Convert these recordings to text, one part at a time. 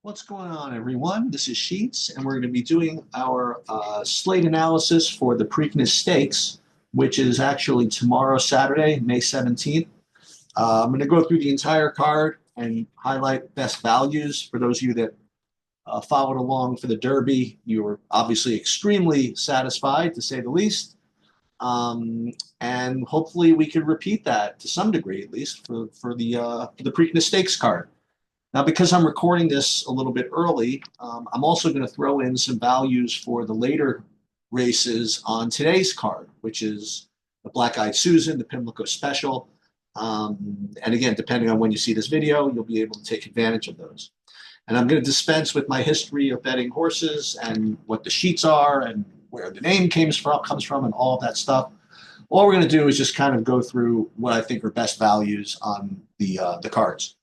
What's going on, everyone? This is Sheets, and we're going to be doing our slate analysis for the Preakness Stakes, which is actually tomorrow, Saturday, May 17th. I'm going to go through the entire card and highlight best values. For those of you that followed along for the Derby, you were obviously extremely satisfied, to say the least. Um, and hopefully we can repeat that to some degree, at least, for the Preakness Stakes card. Now, because I'm recording this a little bit early, I'm also going to throw in some values for the later races on today's card, which is the Black Eyed Susan, the Pimlico Special. And again, depending on when you see this video, you'll be able to take advantage of those. And I'm going to dispense with my history of betting horses and what the sheets are and where the name comes from and all of that stuff. All we're going to do is just kind of go through what I think are best values on the cards.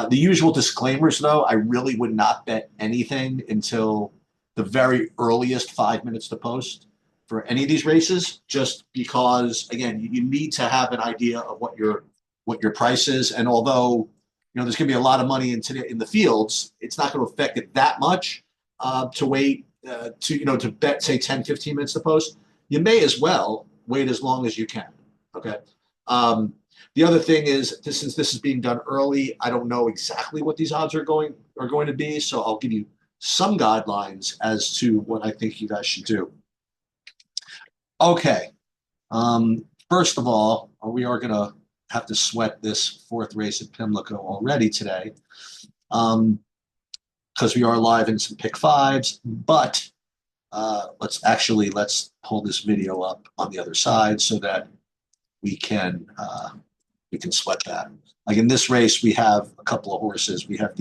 The usual disclaimers, though, I really would not bet anything until the very earliest 5 minutes to post for any of these races, just because, again, you need to have an idea of what your price is. And although there's going to be a lot of money in the fields, it's not going to affect it that much to wait to bet, say, 10, 15 minutes to post. You may as well wait as long as you can. Okay. The other thing is, since this is being done early, I don't know exactly what these odds are going to be, so I'll give you some guidelines as to what I think you guys should do. Okay. First of all, we are going to have to sweat this fourth race at Pimlico already today, because we are live in some pick fives. But let's pull this video up on the other side so that we can sweat that. Like in this race, we have a couple of horses. We have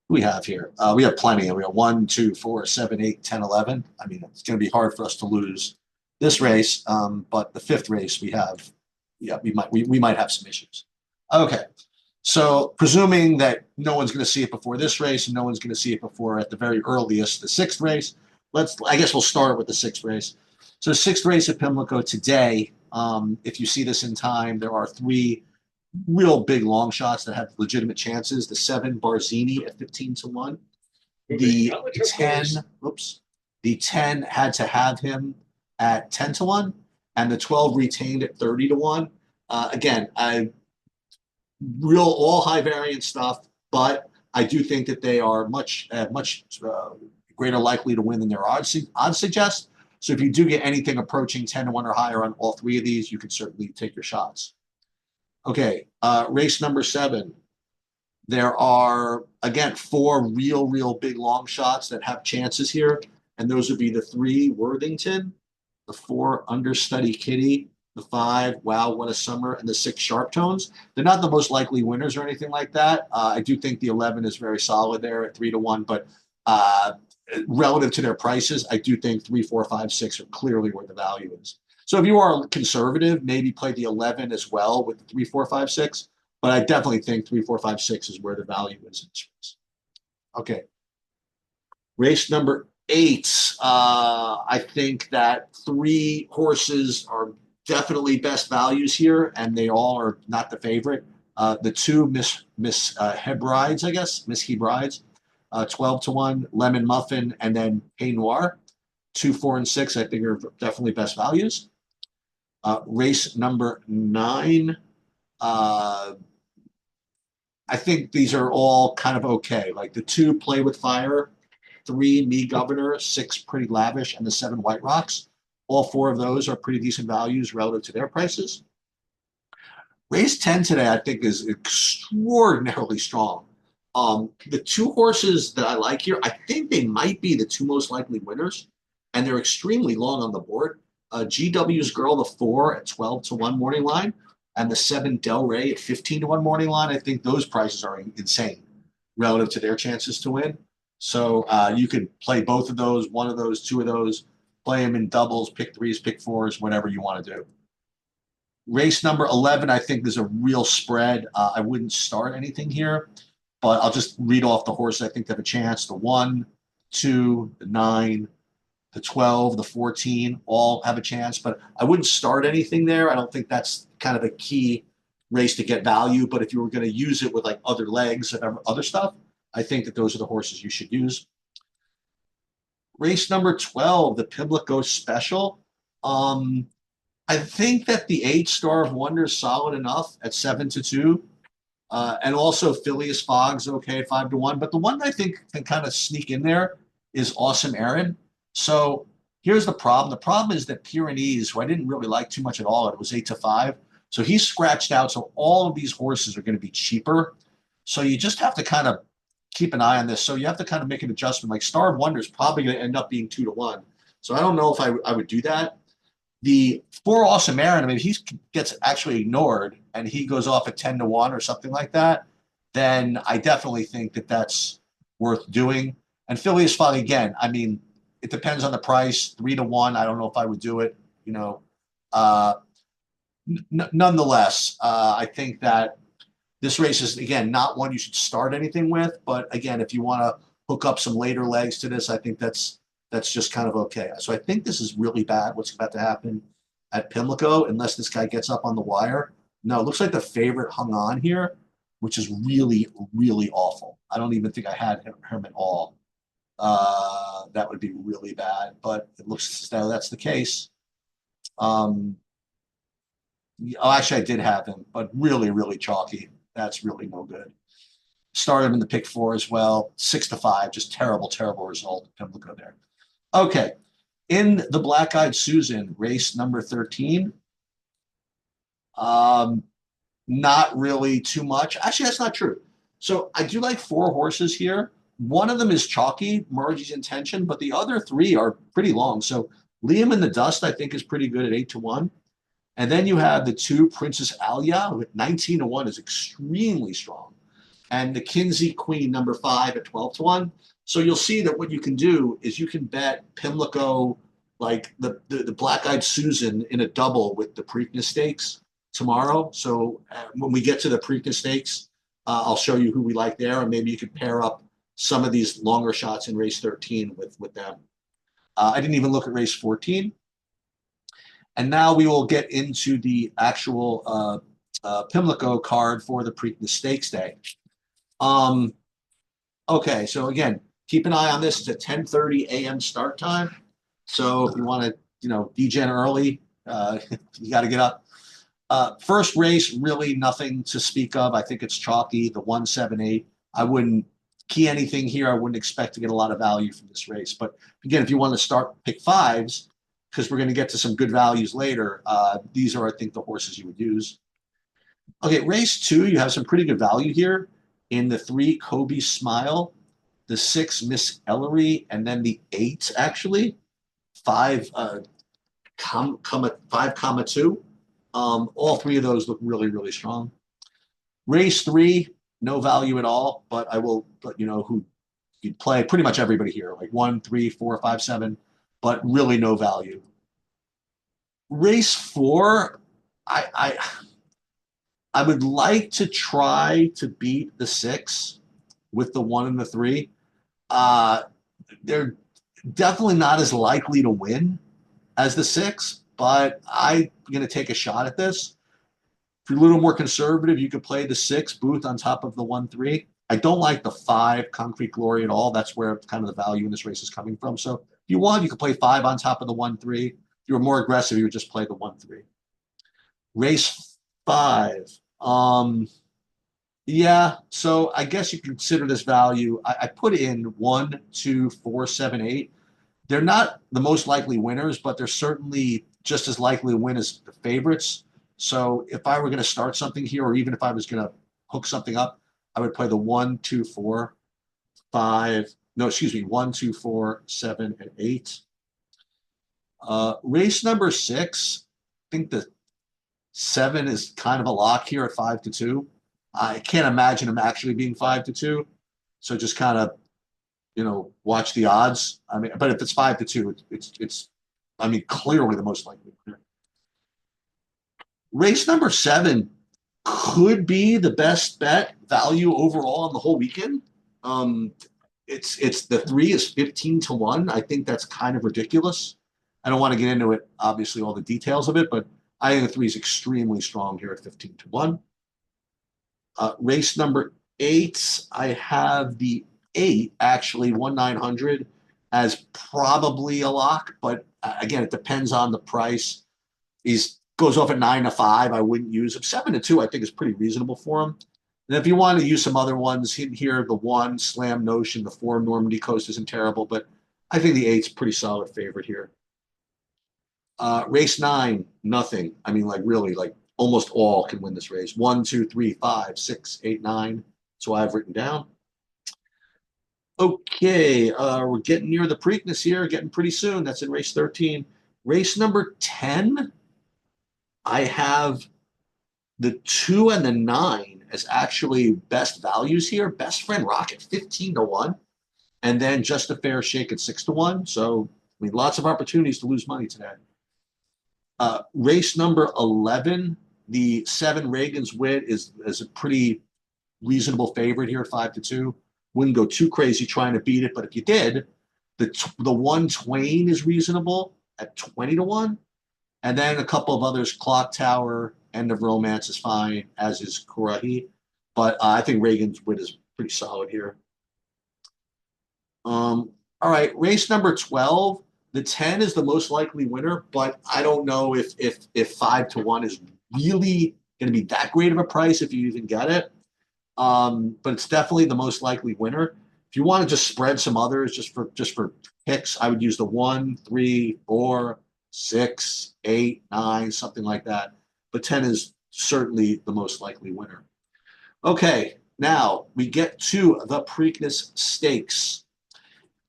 we have here. We have plenty. We have 1, 2, 4, 7, 8, 10, 11. I mean, it's going to be hard for us to lose this race. But the fifth race, we might have some issues. Okay. So presuming that no one's going to see it before this race and no one's going to see it before at the very earliest, the sixth race, I guess we'll start with the sixth race. So sixth race at Pimlico today. If you see this in time, there are three real big long shots that have legitimate chances. The 7 Barzini at 15-1. The 10, the 10 had to have him at 10-1, and the 12 retained at 30-1. Again, all high variance stuff, but I do think that they are much greater likely to win than their odds suggest. So if you do get anything approaching 10-1 or higher on all three of these, you can certainly take your shots. Okay, race number 7. There are, again, 4 real big long shots that have chances here, and those would be the 3 Worthington, the 4 Understudy Kitty, the 5 Wow What a Summer, and the 6 Sharp Tones. They're not the most likely winners or anything like that. I do think the 11 is very solid there at 3-1, but relative to their prices, I do think 3, 4, 5, 6 are clearly where the value is. So if you are conservative, maybe play the 11 as well with the 3, 4, 5, 6. But I definitely think 3, 4, 5, 6 is where the value is in this race. Okay. Race number 8. I think that 3 horses are definitely best values here, and they all are not the favorite. The 2 Miss Hebrides, I guess, Miss Hebrides. 12-1, Lemon Muffin, and then Hey Noir. 2, 4, and 6, I think are definitely best values. Race number 9. I think these are all kind of okay. Like the 2 Play with Fire, 3 Me Governor, 6 Pretty Lavish, and the 7 White Rocks. All 4 of those are pretty decent values relative to their prices. Race 10 today, I think, is extraordinarily strong. The 2 horses that I like here, I think they might be the 2 most likely winners, and they're extremely long on the board. GW's Girl, the 4 at 12-1 morning line, and the 7 Del Rey at 15-1 morning line. I think those prices are insane relative to their chances to win. So you could play both of those, one of those, 2 of those, play them in doubles, pick 3s, pick 4s, whatever you want to do. Race number 11, I think there's a real spread. I wouldn't start anything here, but I'll just read off the horses I think have a chance. The 1, 2, the 9, the 12, the 14, all have a chance, but I wouldn't start anything there. I don't think that's kind of a key race to get value, but if you were going to use it with like other legs and other stuff, I think that those are the horses you should use. Race number 12, the Pimlico Special. I think that the 8 Star of Wonder is solid enough at 7-2. And also Phileas Fogg's okay at 5-1. But the one that I think can kind of sneak in there is Awesome Aaron. So here's the problem. The problem is that Pyrenees, who I didn't really like too much at all, it was 8-5. So he's scratched out. So all of these horses are going to be cheaper. So you just have to kind of keep an eye on this. So you have to kind of make an adjustment. Like Star of Wonder is probably going to end up being 2-1. So I don't know if I would do that. The 4 Awesome Aaron, I mean, if he gets actually ignored and he goes off at 10-1 or something like that, then I definitely think that that's worth doing. And Phileas Fogg, again, I mean, it depends on the price. 3-1, I don't know if I would do it. You know, nonetheless, I think that this race is, again, not one you should start anything with. But again, if you want to hook up some later legs to this, I think that's just kind of okay. So I think this is really bad, what's about to happen at Pimlico, unless this guy gets up on the wire. No, it looks like the favorite hung on here, which is really, really awful. I don't even think I had him at all. That would be really bad, but it looks as though that's the case. Oh, actually, I did have him, but really, really chalky. That's really no good. Started him in the pick 4 as well. 6-5, just terrible, terrible result. Pimlico there. Okay, in the Black Eyed Susan, race number 13. Not really too much. Actually, that's not true. So I do like 4 horses here. One of them is chalky, Margie's Intention, but the other 3 are pretty long. So Liam in the Dust, I think, is pretty good at 8-1. And then you have the 2 Princess Alia with 19-1 is extremely strong. And the Kinsey Queen, number 5 at 12-1. So you'll see that what you can do is you can bet Pimlico, like the Black Eyed Susan, in a double with the Preakness Stakes tomorrow. So when we get to the Preakness Stakes, I'll show you who we like there, and maybe you could pair up some of these longer shots in race 13 with them. I didn't even look at race 14. And now we will get into the actual Pimlico card for the Preakness Stakes Day. Okay, so again, keep an eye on this. It's a 10:30 a.m. start time. So if you want to, degen early, you got to get up. First race, really nothing to speak of. I think it's chalky, the 178. I wouldn't key anything here. I wouldn't expect to get a lot of value from this race. But again, if you want to start pick 5s, because we're going to get to some good values later, these are, I think, the horses you would use. Okay, race 2, you have some pretty good value here in the 3 Kobe Smile, the 6 Miss Ellery, and then the 8 actually 5,2. All 3 of those look really, really strong. Race 3, no value at all, but I will let you know who you'd play. Pretty much everybody here, like 1, 3, 4, 5, 7, but really no value. Race 4, I would like to try to beat the 6 with the 1 and the 3. They're definitely not as likely to win as the 6, but I'm going to take a shot at this. If you're a little more conservative, you could play the 6 Booth on top of the 1-3. I don't like the 5 Concrete Glory at all. That's where kind of the value in this race is coming from. So if you want, you could play 5 on top of the 1-3. If you were more aggressive, you would just play the 1-3. Race 5. Yeah, so I guess you consider this value. I put in 1, 2, 4, 7, 8. They're not the most likely winners, but they're certainly just as likely to win as the favorites. So if I were going to start something here, or even if I was going to hook something up, I would play the 1, 2, 4, 5. No, excuse me, 1, 2, 4, 7, and 8. Race number 6, I think the 7 is kind of a lock here at 5-2. I can't imagine him actually being 5-2. So just kind of, watch the odds. I mean, but if it's 5-2, it's clearly the most likely winner. Race number 7 could be the best bet value overall on the whole weekend. It's the 3 is 15-1. I think that's kind of ridiculous. I don't want to get into it, obviously, all the details of it, but I think the 3 is extremely strong here at 15-1. Race number 8, I have the 8 actually 1/900 as probably a lock, but again, it depends on the price. He's goes off at 9 to 5. I wouldn't use him. 7 to 2, I think is pretty reasonable for him. And if you want to use some other ones here, the 1 Slam Notion, the 4 Normandy Coast isn't terrible, but I think the 8's pretty solid favorite here. Race 9, nothing. I mean, like really, like almost all can win this race. 1, 2, 3, 5, 6, 8, 9. That's what I've written down. Okay, we're getting near the Preakness here, getting pretty soon. That's in race 13. Race number 10, I have the 2 and the 9 as actually best values here. Best Friend Rocket 15 to 1, and then Just a Fair Shake at 6 to 1. So, I mean, lots of opportunities to lose money today. Race number 11, the 7 Reagan's Wit is a pretty reasonable favorite here at 5 to 2. Wouldn't go too crazy trying to beat it, but if you did, the 1 Twain is reasonable at 20 to 1. And then a couple of others, Clock Tower, End of Romance is fine, as is Kurahi. But I think Reagan's Wit is pretty solid here. All right, race number 12. The 10 is the most likely winner, but I don't know if 5 to 1 is really going to be that great of a price if you even get it. But it's definitely the most likely winner. If you want to just spread some others just for picks, I would use the 1, 3, 4, 6, 8, 9, something like that. But 10 is certainly the most likely winner. Okay, now we get to the Preakness Stakes.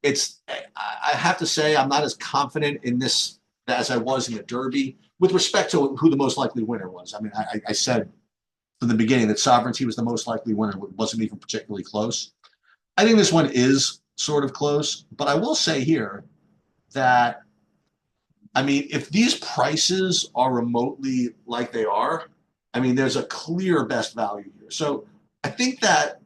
I have to say I'm not as confident in this as I was in the Derby with respect to who the most likely winner was. I mean, I said from the beginning that Sovereignty was the most likely winner. It wasn't even particularly close. I think this one is sort of close, but I will say here that, I mean, if these prices are remotely like they are, I mean, there's a clear best value here. So I think that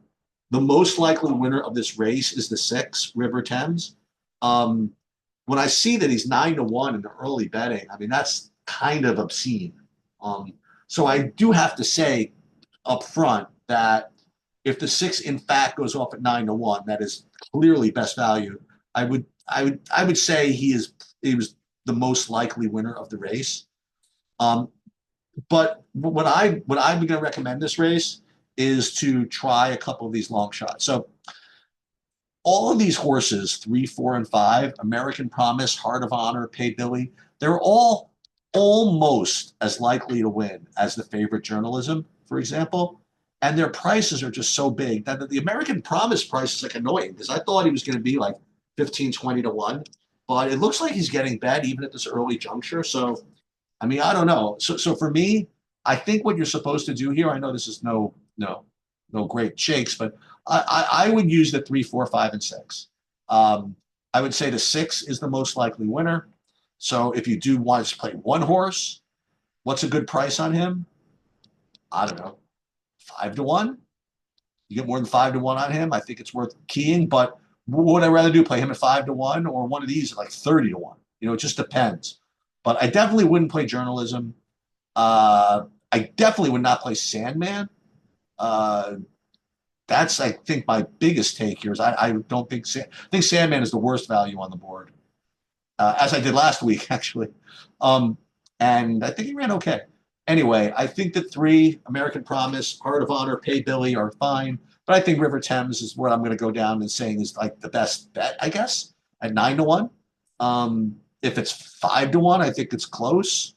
the most likely winner of this race is the 6, River Thames. When I see that he's 9 to 1 in the early betting, I mean, that's kind of obscene. So I do have to say up front that if the 6 in fact goes off at 9 to 1, that is clearly best value. I would say he was the most likely winner of the race. But what I'm going to recommend this race is to try a couple of these long shots. So all of these horses, 3, 4, and 5, American Promise, Heart of Honor, Pay Billy, they're all almost as likely to win as the favorite journalism, for example. And their prices are just so big that the American Promise price is like annoying because I thought he was going to be like 15, 20 to 1. But it looks like he's getting bet even at this early juncture. So, I mean, I don't know. So for me, I think what you're supposed to do here, I know this is no great shakes, but I would use the 3, 4, 5, and 6. I would say the 6 is the most likely winner. So if you do want to play one horse, what's a good price on him? I don't know, 5 to 1. You get more than 5 to 1 on him, I think it's worth keying. But what would I rather do? Play him at 5 to 1 or one of these at like 30 to 1? It just depends. But I definitely wouldn't play journalism. I definitely would not play Sandman. That's, I think, my biggest take here is I don't think I think Sandman is the worst value on the board, as I did last week, actually. And I think he ran okay. Anyway, I think that 3, American Promise, Heart of Honor, Pay Billy are fine. But I think River Thames is where I'm going to go down and saying is like the best bet, I guess, at 9 to 1. If it's 5 to 1, I think it's close.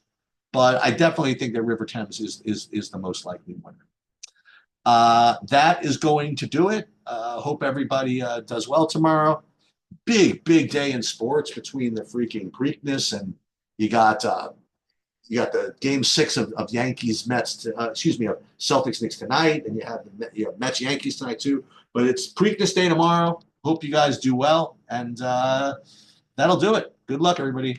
But I definitely think that River Thames is the most likely winner. That is going to do it. Hope everybody does well tomorrow. Big day in sports between the freaking Preakness and you got the game 6 of Yankees Mets. Of Celtics Knicks tonight, and you have Mets Yankees tonight too. But it's Preakness Day tomorrow. Hope you guys do well, and that'll do it. Good luck, everybody.